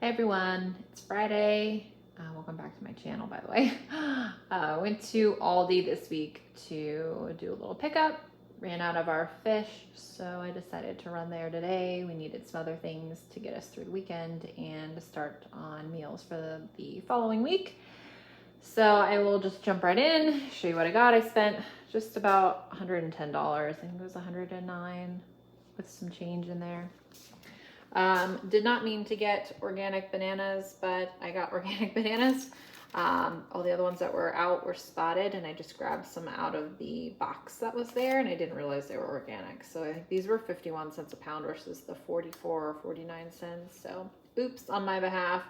Hey everyone, it's Friday. Welcome back to my channel, by the way. I went to Aldi this week to do a little pickup. Ran out of our fish, so I decided to run there today. We needed some other things to get us through the weekend and to start on meals for the following week. So I will just jump right in, show you what I got. I spent just about $110. I think it was $109 with some change in there. Did not mean to get organic bananas, but I got organic bananas. All the other ones that were out were spotted, and I just grabbed some out of the box that was there, and I didn't realize they were organic. So I think these were 51 cents a pound versus the 44 or 49 cents. So oops on my behalf,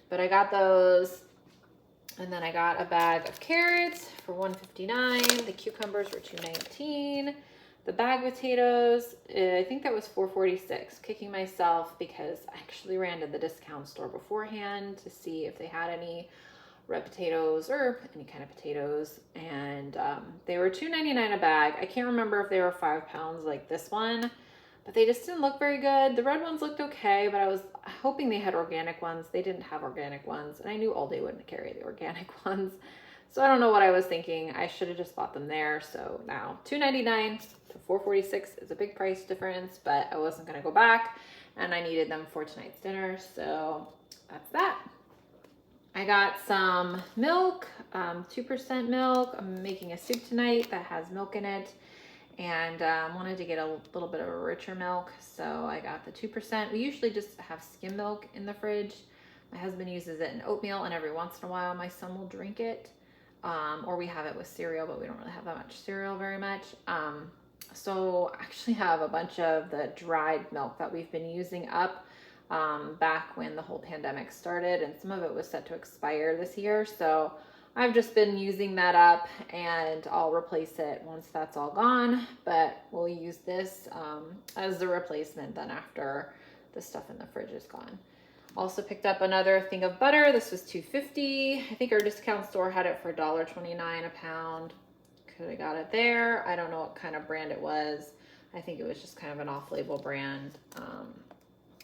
but I got those. And then I got a bag of carrots for $1.59. The cucumbers were $2.19. The bag potatoes, I think that was $4.46. Kicking myself because I actually ran to the discount store beforehand to see if they had any red potatoes or any kind of potatoes. And they were $2.99 a bag. I can't remember if they were 5 pounds like this one, but they just didn't look very good. The red ones looked okay, but I was hoping they had organic ones. They didn't have organic ones, and I knew Aldi wouldn't carry the organic ones. So I don't know what I was thinking. I should have just bought them there. So now $2.99 to $4.46 is a big price difference, but I wasn't going to go back, and I needed them for tonight's dinner. So that's that. I got some milk, 2% milk. I'm making a soup tonight that has milk in it, and wanted to get a little bit of a richer milk. So I got the 2%. We usually just have skim milk in the fridge. My husband uses it in oatmeal, and every once in a while my son will drink it. Or we have it with cereal, but we don't really have that much cereal very much. So I actually have a bunch of the dried milk that we've been using up back when the whole pandemic started, and some of it was set to expire this year. So I've just been using that up, and I'll replace it once that's all gone, but we'll use this as the replacement then after the stuff in the fridge is gone. Also picked up another thing of butter. This was $2.50. I think our discount store had it for $1.29 a pound. Could have got it there. I don't know what kind of brand it was. I think it was just kind of an off-label brand.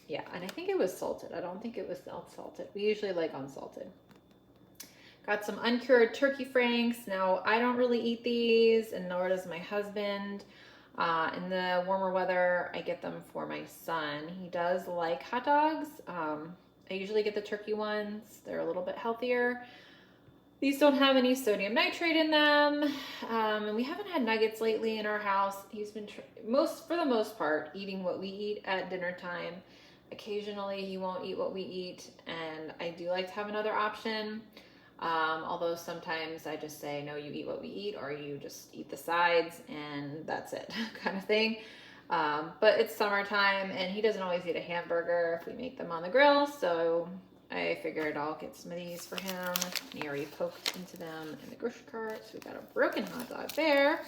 Yeah, and I think it was salted. I don't think it was unsalted. We usually like unsalted. Got some uncured turkey franks. Now, I don't really eat these, and nor does my husband. In the warmer weather, I get them for my son. He does like hot dogs. I usually get the turkey ones. They're a little bit healthier. These don't have any sodium nitrate in them. And we haven't had nuggets lately in our house. He's been, for the most part, eating what we eat at dinner time. Occasionally, he won't eat what we eat, and I do like to have another option. Although sometimes I just say, no, you eat what we eat, or you just eat the sides and that's it kind of thing. But it's summertime, and he doesn't always eat a hamburger if we make them on the grill. So I figured I'll get some of these for him. He already poked into them in the grocery cart. So we got a broken hot dog there.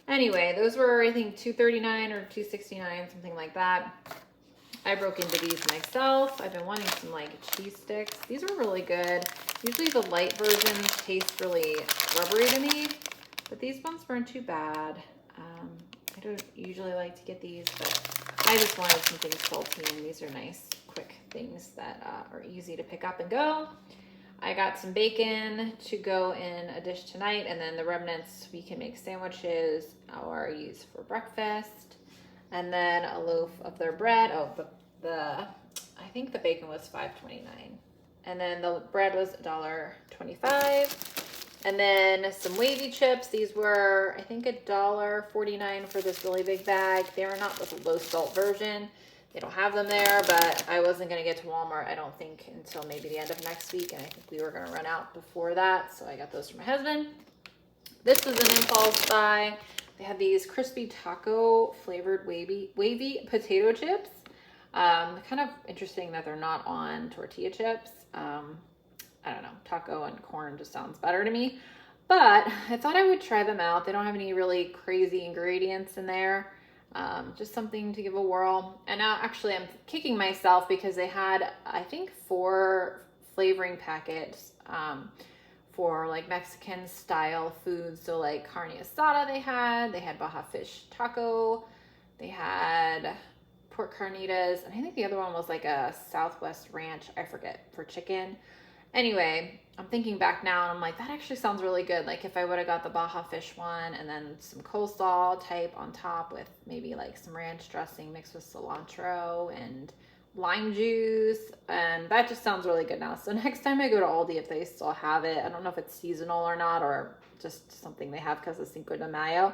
Anyway, those were, I think, $2.39 or $2.69, something like that. I broke into these myself. I've been wanting some like cheese sticks. These are really good. Usually the light versions taste really rubbery to me, but these ones weren't too bad. I don't usually like to get these, but I just wanted something salty, and these are nice, quick things that are easy to pick up and go. I got some bacon to go in a dish tonight, and then the remnants we can make sandwiches or use for breakfast. And then a loaf of their bread. Oh, I think the bacon was $5.29. And then the bread was $1.25. And then some Wavy Chips. These were, I think, $1.49 for this really big bag. They are not the low salt version. They don't have them there, but I wasn't going to get to Walmart, I don't think, until maybe the end of next week. And I think we were going to run out before that. So I got those for my husband. This was an impulse buy. They had these crispy taco flavored wavy potato chips. Kind of interesting that they're not on tortilla chips. I don't know, taco and corn just sounds better to me. But I thought I would try them out. They don't have any really crazy ingredients in there. Just something to give a whirl. And now actually I'm kicking myself because they had, I think, 4 flavoring packets for like Mexican style foods. So like carne asada they had Baja fish taco, they had pork carnitas, and I think the other one was like a Southwest Ranch, I forget, for chicken. Anyway, I'm thinking back now and I'm like, that actually sounds really good. Like if I would have got the Baja fish one and then some coleslaw type on top with maybe like some ranch dressing mixed with cilantro and lime juice, and that just sounds really good now. So next time I go to Aldi, if they still have it, I don't know if it's seasonal or not, or just something they have because of Cinco de Mayo,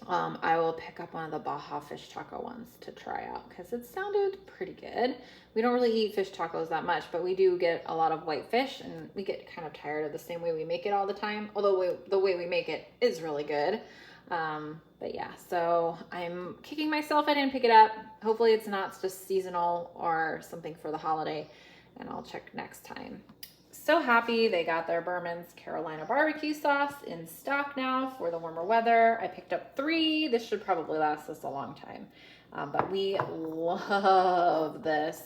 I will pick up one of the Baja fish taco ones to try out because it sounded pretty good. We don't really eat fish tacos that much, but we do get a lot of white fish, and we get kind of tired of the same way we make it all the time, although the way we make it is really good. But yeah, so I'm kicking myself I didn't pick it up. Hopefully it's not just seasonal or something for the holiday, and I'll check next time. So happy they got their Burmans Carolina BBQ sauce in stock now for the warmer weather. I picked up 3. This should probably last us a long time. But we love this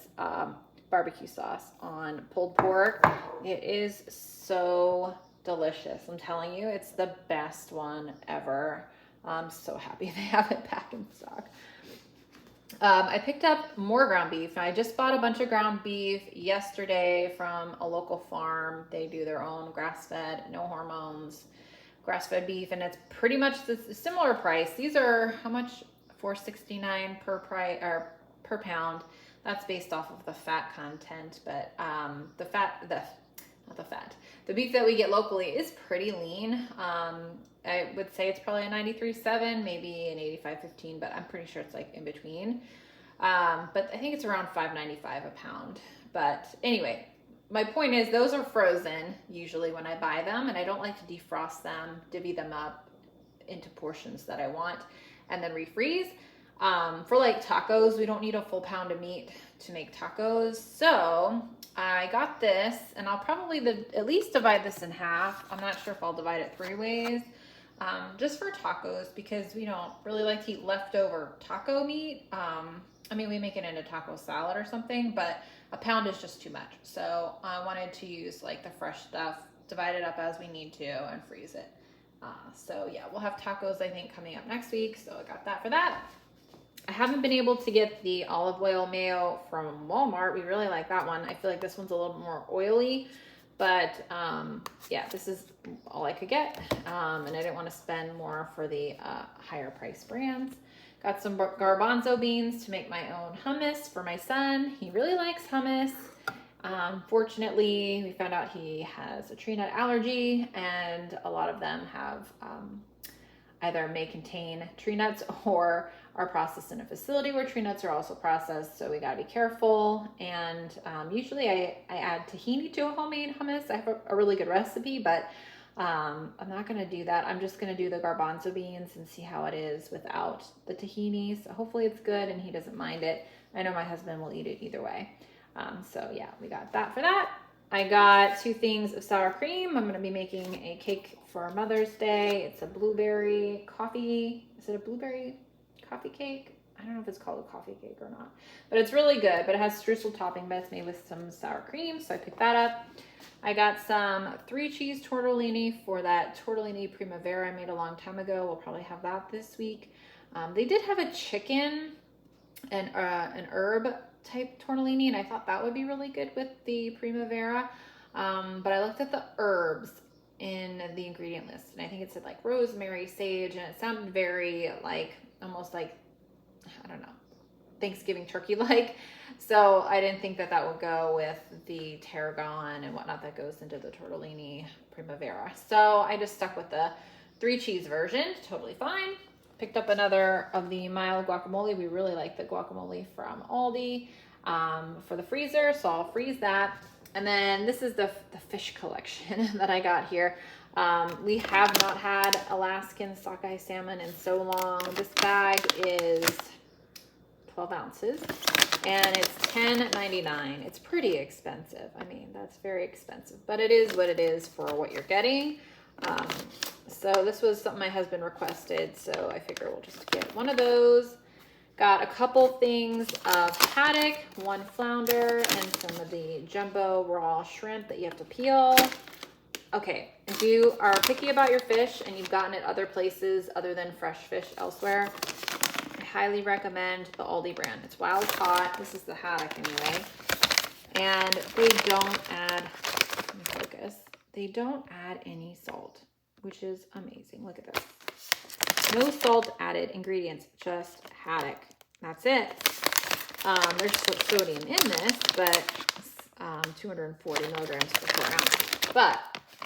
barbecue sauce on pulled pork. It is so delicious. I'm telling you, it's the best one ever. I'm so happy they have it back in stock. I picked up more ground beef. I just bought a bunch of ground beef yesterday from a local farm. They do their own grass-fed, no hormones, grass-fed beef, and it's pretty much the similar price. These are how much? $4.69 per pound. That's based off of the fat content, but the beef that we get locally is pretty lean. I would say it's probably a 93.7, maybe an 85.15, but I'm pretty sure it's like in between. But I think it's around $5.95 a pound. But anyway, my point is those are frozen usually when I buy them, and I don't like to defrost them, divvy them up into portions that I want, and then refreeze. For like tacos, we don't need a full pound of meat to make tacos. So I got this, and I'll probably at least divide this in half. I'm not sure if I'll divide it 3 ways, just for tacos, because we don't really like to eat leftover taco meat. I mean, we make it into taco salad or something, but a pound is just too much. So I wanted to use like the fresh stuff, divide it up as we need to, and freeze it. So yeah, we'll have tacos, I think, coming up next week. So I got that for that. I haven't been able to get the olive oil mayo from Walmart. We really like that one. I feel like this one's a little more oily, but yeah, this is all I could get. And I didn't want to spend more for the higher price brands. Got some garbanzo beans to make my own hummus for my son. He really likes hummus. Fortunately, we found out he has a tree nut allergy, and a lot of them have either may contain tree nuts or are processed in a facility where tree nuts are also processed. So we gotta be careful. And usually I add tahini to a homemade hummus. I have a really good recipe, but I'm not gonna do that. I'm just gonna do the garbanzo beans and see how it is without the tahini. So hopefully it's good and he doesn't mind it. I know my husband will eat it either way. So yeah, we got that for that. I got 2 things of sour cream. I'm going to be making a cake for Mother's Day. It's a blueberry coffee. Is it a blueberry coffee cake? I don't know if it's called a coffee cake or not, but it's really good. But it has streusel topping, but it's made with some sour cream. So I picked that up. I got some 3 cheese tortellini for that tortellini primavera I made a long time ago. We'll probably have that this week. They did have a chicken and an herb type tortellini, and I thought that would be really good with the primavera, but I looked at the herbs in the ingredient list, and I think it said like rosemary, sage, and it sounded very like almost like, I don't know, Thanksgiving turkey like. So I didn't think that that would go with the tarragon and whatnot that goes into the tortellini primavera. So I just stuck with the 3 cheese version. Totally fine. Picked up another of the mild guacamole. We really like the guacamole from Aldi for the freezer, so I'll freeze that. And then this is the fish collection that I got here. We have not had Alaskan sockeye salmon in so long. This bag is 12 ounces and it's $10.99. It's pretty expensive. I mean, that's very expensive, but it is what it is for what you're getting. So this was something my husband requested, so I figure we'll just get one of those. Got a couple things of haddock, 1 flounder, and some of the jumbo raw shrimp that you have to peel. Okay, if you are picky about your fish and you've gotten it other places other than fresh fish elsewhere, I highly recommend the Aldi brand. It's wild caught. This is the haddock anyway. And they don't add, let me focus, they don't add any salt, which is amazing. Look at this. No salt added ingredients, just haddock. That's it. There's sodium in this, but 240 milligrams per 4 ounces. But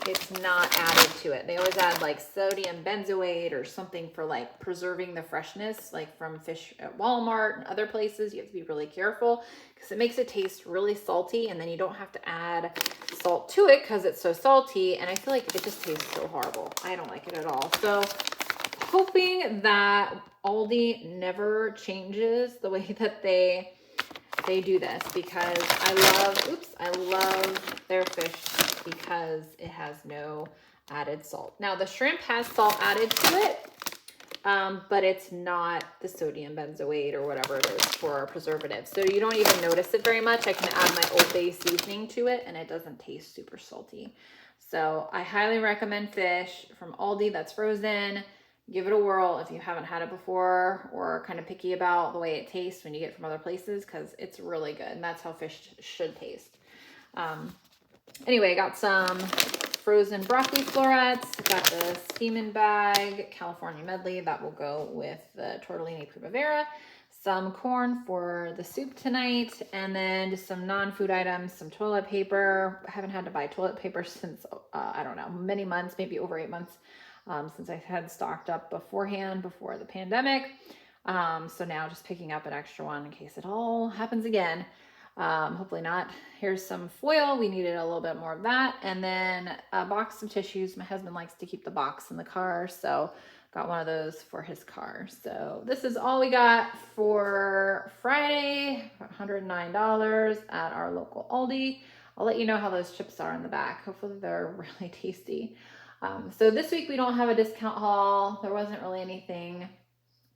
it's not added to it. They always add like sodium benzoate or something for like preserving the freshness, like from fish at Walmart and other places. You have to be really careful because it makes it taste really salty, and then you don't have to add salt to it because it's so salty. And I feel like it just tastes so horrible. I don't like it at all. So hoping that Aldi never changes the way that they do this, because I love their fish because it has no added salt. Now the shrimp has salt added to it, but it's not the sodium benzoate or whatever it is for preservative. So you don't even notice it very much. I can add my Old Bay seasoning to it and it doesn't taste super salty. So I highly recommend fish from Aldi that's frozen. Give it a whirl if you haven't had it before or kind of picky about the way it tastes when you get it from other places, because it's really good and that's how fish should taste. Anyway, I got some frozen broccoli florets. Got the steamin' bag, California medley that will go with the tortellini primavera. Some corn for the soup tonight, and then just some non-food items, some toilet paper. I haven't had to buy toilet paper since, I don't know, many months, maybe over 8 months. Since I had stocked up beforehand, before the pandemic. So now just picking up an extra one in case it all happens again. Hopefully not. Here's some foil. We needed a little bit more of that. And then a box of tissues. My husband likes to keep the box in the car, so got one of those for his car. So this is all we got for Friday, $109 at our local Aldi. I'll let you know how those chips are in the back. Hopefully they're really tasty. So this week we don't have a discount haul. There wasn't really anything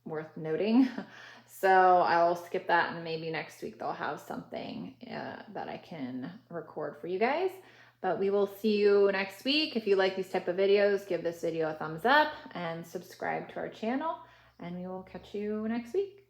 worth noting. So I'll skip that, and maybe next week they'll have something that I can record for you guys. But we will see you next week. If you like these type of videos, give this video a thumbs up and subscribe to our channel, and we will catch you next week.